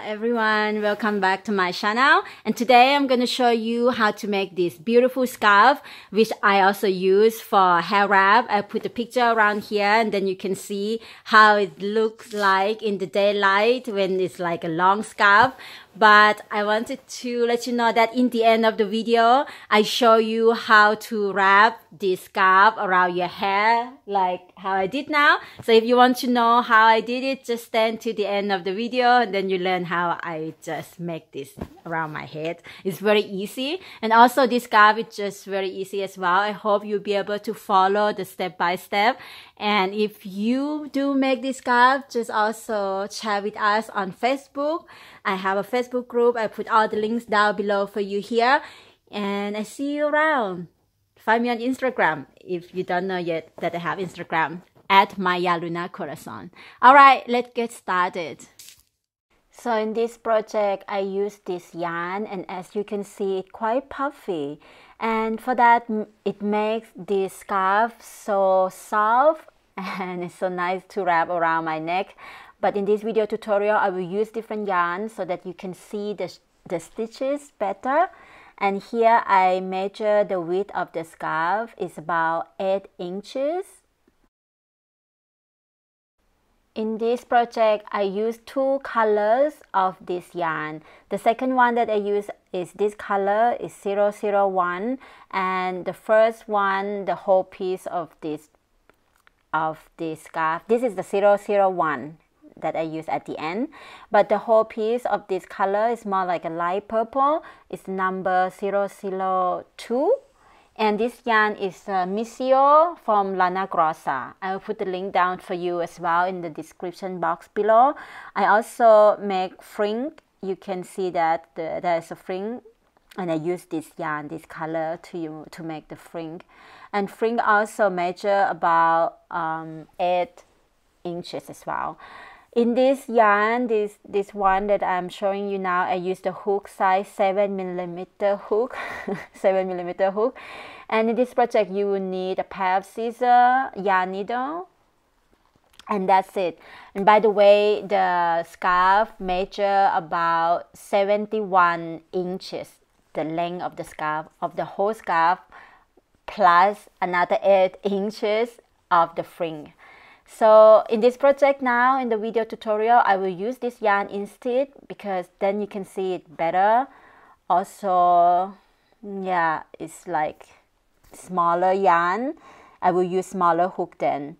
everyone, welcome back to my channel, and today I'm going to show you how to make this beautiful scarf, which I also use for hair wrap. I put a picture around here and then you can see how it looks like in the daylight when it's like a long scarf. But I wanted to let you know that in the end of the video, I show you how to wrap this scarf around your hair, like how I did now. So if you want to know how I did it, just stand to the end of the video and then you learn how I just make this around my head. It's very easy. And also this scarf is just very easy as well. I hope you'll be able to follow the step by step. And if you do make this scarf, just also share with us on Facebook. I have a Facebook group. I put all the links down below for you here. And I see you around. Find me on Instagram if you don't know yet that I have Instagram at Maya Luna Corazon. Alright, let's get started. So in this project, I use this yarn, and as you can see, it's quite puffy. And for that, it makes this scarf so soft and it's so nice to wrap around my neck. But in this video tutorial, I will use different yarns so that you can see the stitches better. And here I measure the width of the scarf is about 8 inches. In this project, I use 2 colors of this yarn. The second one that I use is this color, is 001. And the first one, the whole piece of this scarf, this is the 001 that I use at the end. But the whole piece of this color is more like a light purple. It's number 002. And this yarn is Missio from Lana Grossa. I will put the link down for you as well in the description box below. I also make fringe. You can see that there's a fringe, and I use this yarn, this color to make the fringe. And fringe also measure about 8 inches as well. In this yarn, this one that I'm showing you now, I use the hook size 7mm hook, 7mm hook. And in this project, you will need a pair of scissors, yarn needle, and that's it. And by the way, the scarf measure about 71 inches, the length of the scarf, of the whole scarf, plus another 8 inches of the fringe. So in this project now, in the video tutorial, I will use this yarn instead because then you can see it better. Also, yeah, it's like smaller yarn. I will use smaller hook then.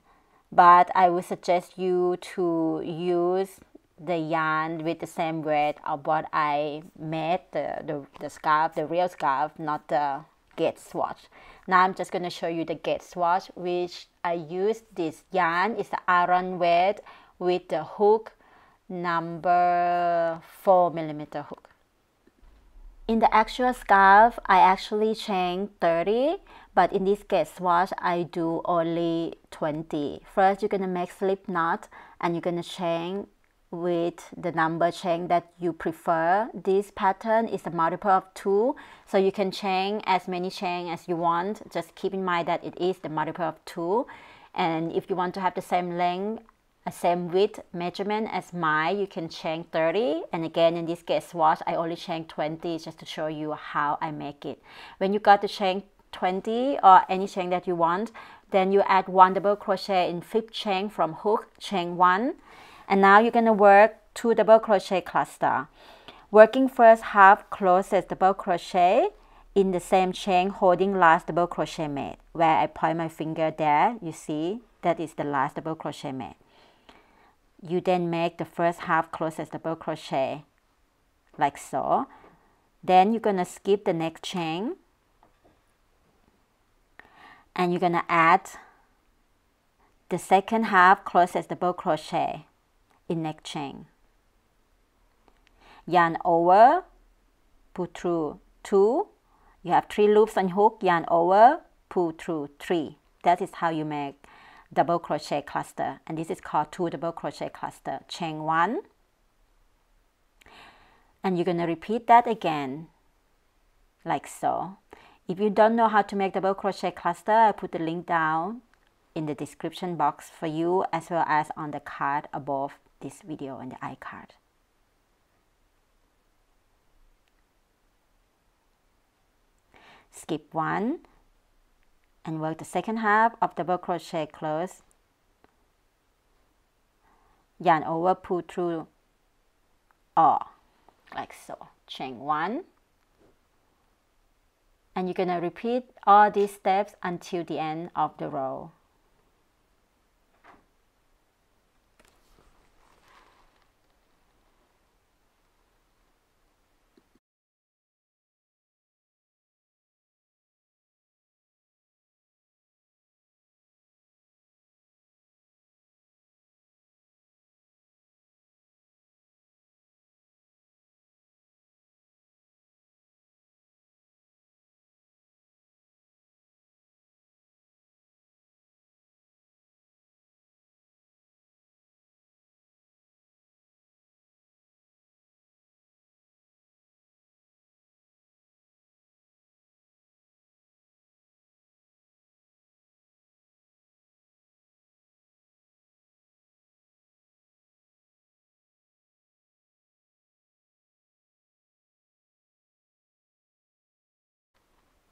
But I would suggest you to use the yarn with the same weight of what I made the scarf, the real scarf, not the gauge swatch. Now I'm just going to show you the gauge swatch, which I use this yarn. It's the iron weight with the hook number 4mm hook. In the actual scarf, I actually chain 30, but in this gauge swatch, I do only 20. First, you're going to make slip knot, and you're going to chain with the number chain that you prefer. This pattern is a multiple of 2, so you can chain as many chain as you want. Just keep in mind that it is the multiple of 2, and if you want to have the same length, same width measurement as mine, you can chain 30. And again, in this gauge swatch, I only chain 20 just to show you how I make it. When you got the chain 20 or any chain that you want, then you add 1 double crochet in 5th chain from hook, chain 1. And now you're going to work 2 double crochet cluster. Working first half closest double crochet in the same chain, holding last double crochet made. Where I point my finger there, you see, that is the last double crochet made. You then make the first half closest double crochet, like so. Then you're going to skip the next chain. And you're going to add the second half closest double crochet in next chain. Yarn over, pull through 2. You have 3 loops on hook, yarn over, pull through 3. That is how you make double crochet cluster, and this is called 2 double crochet cluster. Chain 1, and you're going to repeat that again, like so. If you don't know how to make double crochet cluster, I put the link down in the description box for you, as well as on the card above this video and the iCard. skip 1 and work the second half of double crochet close, yarn over, pull through all, like so. Chain 1, and you're gonna repeat all these steps until the end of the row.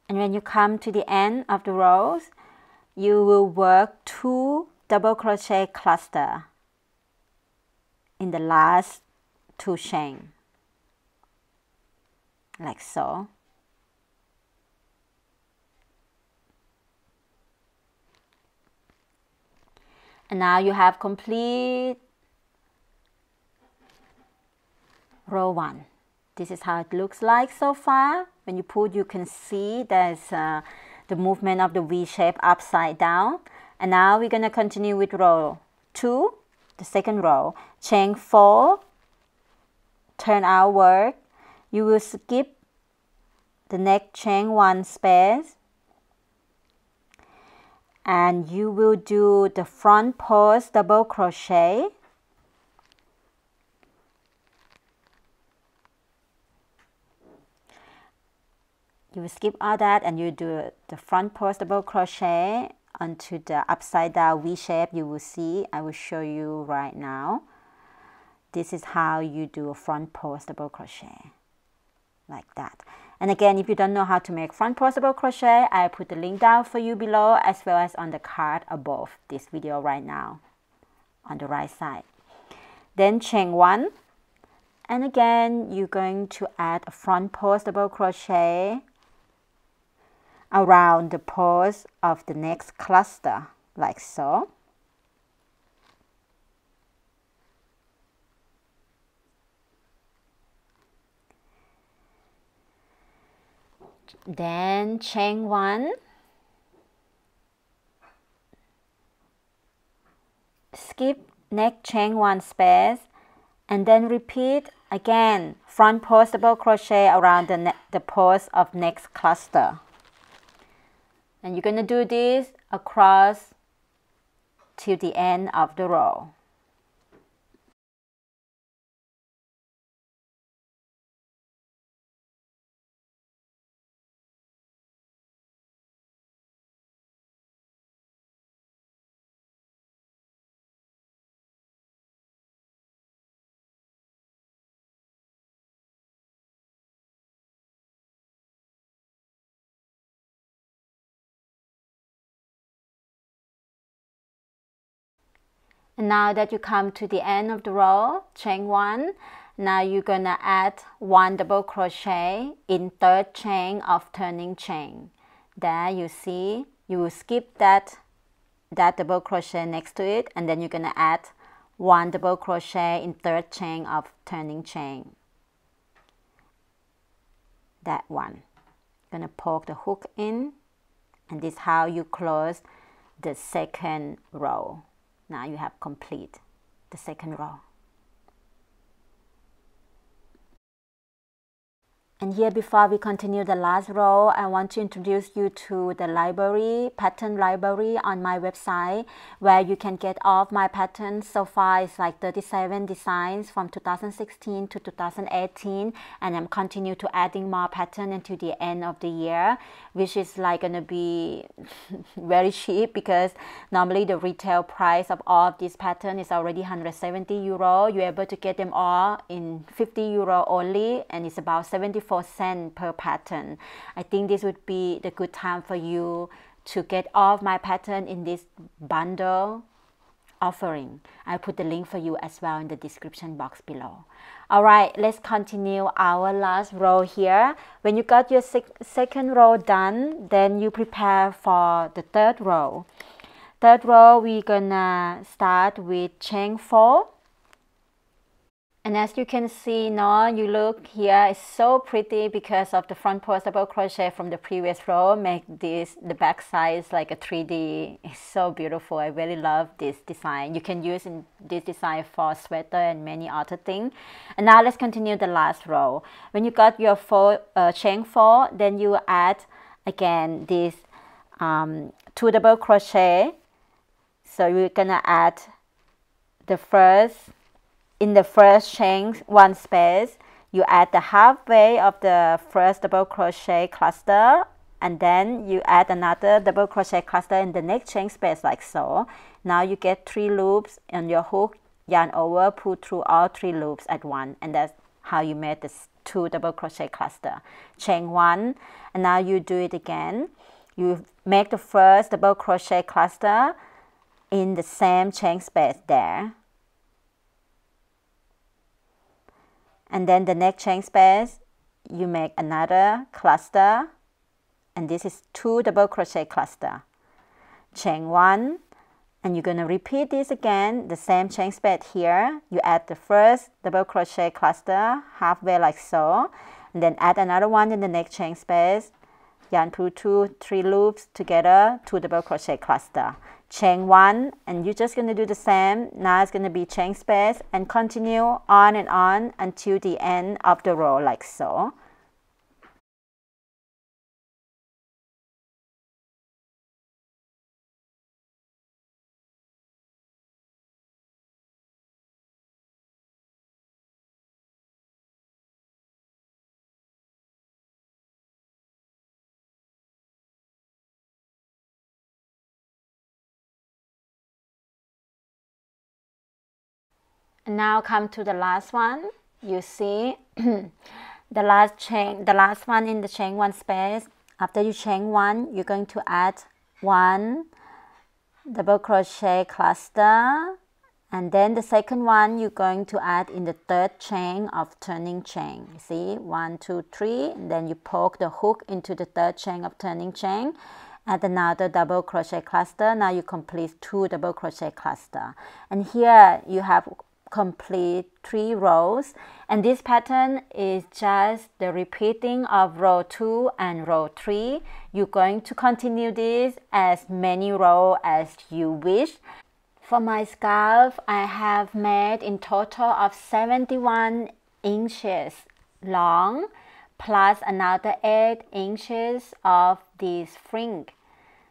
And when you come to the end of the rows, you will work 2 double crochet cluster in the last 2 chain, like so. And now you have complete row 1. This is how it looks like so far. When you pull, you can see there's the movement of the V shape upside down. And now we're going to continue with row 2, the second row. Chain 4, turn outward. You will skip the next chain 1 space, and you will do the front post double crochet. You will skip all that and you do the front post double crochet onto the upside down V shape. You will see, I will show you right now. This is how you do a front post double crochet, like that. And again, if you don't know how to make front post double crochet, I put the link down for you below, as well as on the card above this video right now on the right side. Then chain 1, and again you're going to add a front post double crochet around the post of the next cluster, like so. Then chain 1, skip next chain 1 space, and then repeat again front post double crochet around the post of next cluster. And you're going to do this across till the end of the row. And now that you come to the end of the row, chain 1, now you're gonna add 1 double crochet in 3rd chain of turning chain. There you see, you will skip that double crochet next to it, and then you're gonna add 1 double crochet in 3rd chain of turning chain. That one. Gonna poke the hook in, and this is how you close the second row. Now you have complete the second row. And here, before we continue the last row, I want to introduce you to the library, pattern library on my website, where you can get all of my patterns. So far, it's like 37 designs from 2016 to 2018, and I'm continue to adding more pattern until the end of the year, which is like gonna be very cheap, because normally the retail price of all of this pattern is already 170 euro. You're able to get them all in 50 euro only, and it's about 74 24 cents per pattern. I think this would be the good time for you to get all of my pattern in this bundle offering. I'll put the link for you as well in the description box below. Alright, let's continue our last row here. When you got your second row done, then you prepare for the third row. Third row, we're gonna start with chain 4. And as you can see now, you look here, it's so pretty because of the front post double crochet from the previous row. Make this, the back side is like a 3D. It's so beautiful. I really love this design. You can use this design for sweater and many other things. And now let's continue the last row. When you got your chain 4, then you add again this 2 double crochet. So you're gonna add the first, in the first chain 1 space, you add the halfway of the first double crochet cluster, and then you add another double crochet cluster in the next chain space like so. Now you get 3 loops on your hook, yarn over, pull through all 3 loops at once, and that's how you made this 2 double crochet cluster. Chain 1, and now you do it again. You make the first double crochet cluster in the same chain space there. And then the next chain space, you make another cluster, and this is 2 double crochet cluster. Chain 1, and you're going to repeat this again, the same chain space here. You add the first double crochet cluster halfway like so, and then add another one in the next chain space. Yarn pull 2, 3 loops together, 2 double crochet cluster. Chain 1, and you're just going to do the same. Now it's going to be chain space and continue on and on until the end of the row like so. And now come to the last one. You see the last one in the chain 1 space. After you chain 1, you're going to add 1 double crochet cluster, and then the second one you're going to add in the third chain of turning chain. You see, 1, 2, 3, and then you poke the hook into the third chain of turning chain. Add another double crochet cluster. Now you complete 2 double crochet cluster, and here you have complete 3 rows, and this pattern is just the repeating of row 2 and row 3. You're going to continue this as many rows as you wish. For my scarf, I have made in total of 71 inches long plus another 8 inches of this fringe.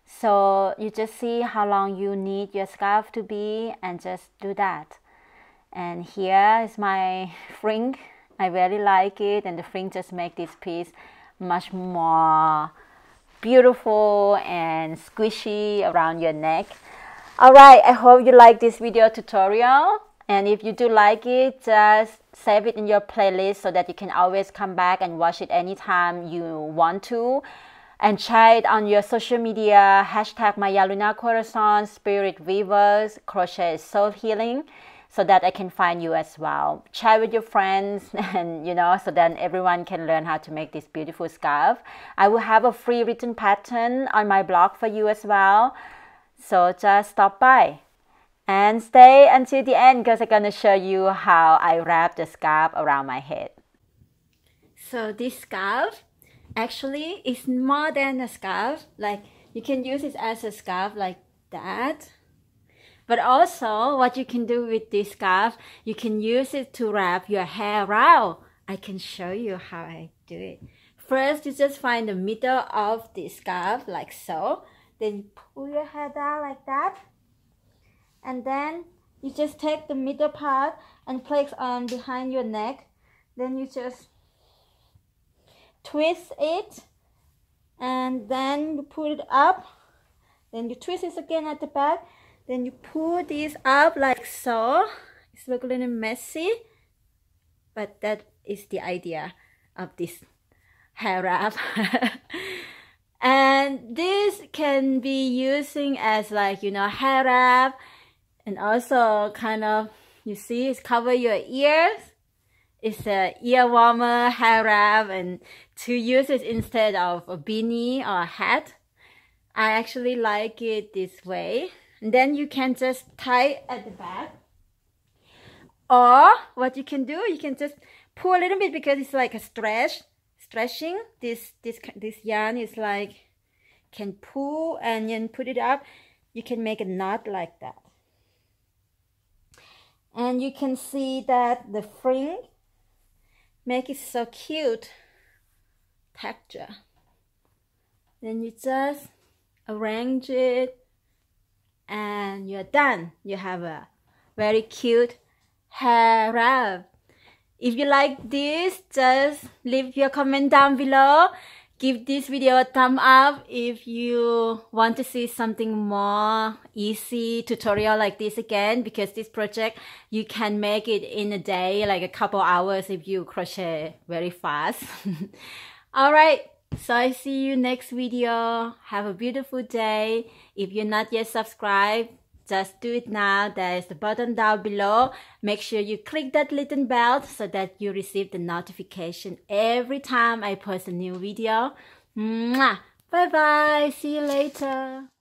So you just see how long you need your scarf to be and just do that. And here is my fringe. I really like it, and the fringe just make this piece much more beautiful and squishy around your neck. Alright, I hope you like this video tutorial, and if you do like it, just save it in your playlist so that you can always come back and watch it anytime you want to. And share it on your social media, hashtag Maya Luna Corazon, Spirit Weavers, Crochet is Soul Healing, so that I can find you as well. Share with your friends, and so that everyone can learn how to make this beautiful scarf. I will have a free written pattern on my blog for you as well. So just stop by and stay until the end, because I'm gonna show you how I wrap the scarf around my head. So this scarf actually is more than a scarf. Like, you can use it as a scarf like that. But also, what you can do with this scarf, you can use it to wrap your hair around. I can show you how I do it. First, you just find the middle of the scarf like so. Then you pull your hair down like that. And then you just take the middle part and place on behind your neck. Then you just twist it. And then you pull it up. Then you twist it again at the back. Then you pull this up like so. It's looking a little messy, but that is the idea of this hair wrap. And this can be using as like, you know, hair wrap, and also kind of, you see, it's cover your ears. It's a ear warmer, hair wrap, and to use it instead of a beanie or a hat. I actually like it this way. And then you can just tie at the back. Or what you can do, you can just pull a little bit because it's like a stretching. This yarn is like, can pull and then put it up. You can make a knot like that. And you can see that the fringe make it so cute texture. Then you just arrange it and you're done. You have a very cute hair wrap. If you like this, just leave your comment down below. Give this video a thumb up if you want to see something more easy tutorial like this again, because this project you can make it in a day, like a couple hours if you crochet very fast. Alright, so I see you next video. Have a beautiful day. If you're not yet subscribed, just do it now. There is the button down below. Make sure you click that little bell so that you receive the notification every time I post a new video. Mwah! Bye bye. See you later.